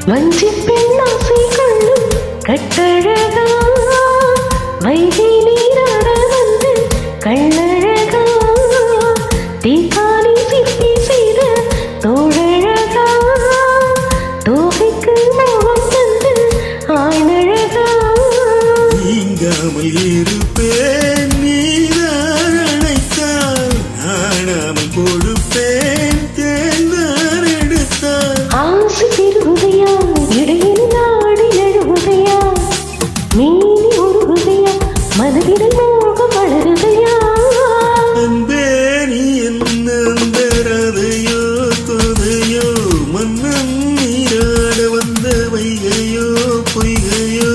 வஞ்சிப் பெண்ணாசை கொள்ளும் கட்டழகா வைகை நீராட வந்து கள்ளழகா தீக்காலி சிற்பி செய்த தோழழகா தோகைக்கு மோகம் தந்து ஆணழகா நீங்காமல் இருப்பேன் நீதான் அழைத்தால் ஆணாமல் கொடுப்பேன் தேர்ந்தார் எடுத்தால் ஆசை பெருகுதையா இடையில் நாடி நழுவுதையா மீனி உருகுதையா மனதில் மோகம் வளருதையா அன்பே நீ என்ன ரதையோ கொதையோ மன்னன் நீராட வந்த வைகையோ பொய்கையோ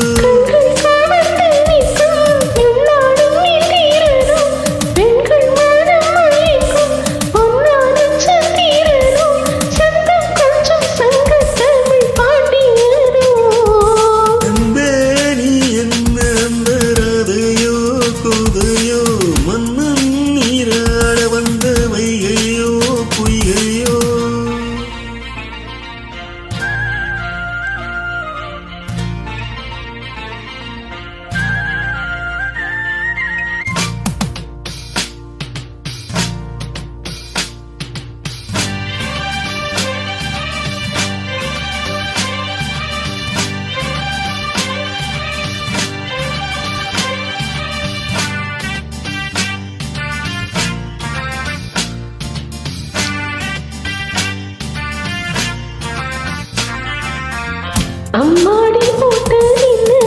அம்மாடி போட்டு நின்று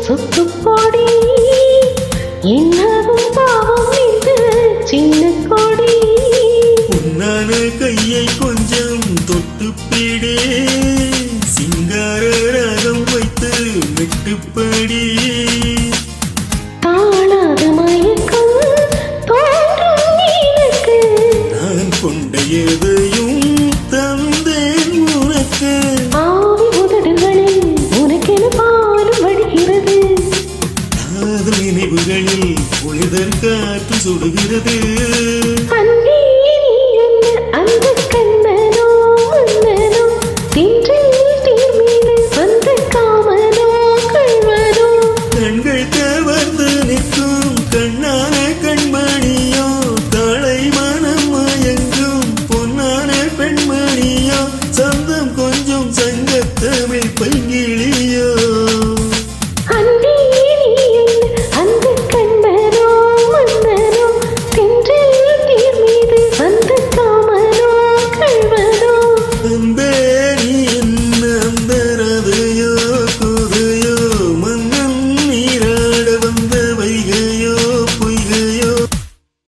சுத்து போடி என்னாகும் பாவம் நின்று சின்ன கொடி உன்னான கையை கொஞ்சம் தொட்டுப்பிடே சிங்கார ராகம் வைத்து மெட்டுப்படி தாழாத மயக்கம் தோன்றும் எனக்கு நான் கொண்ட ஏதோ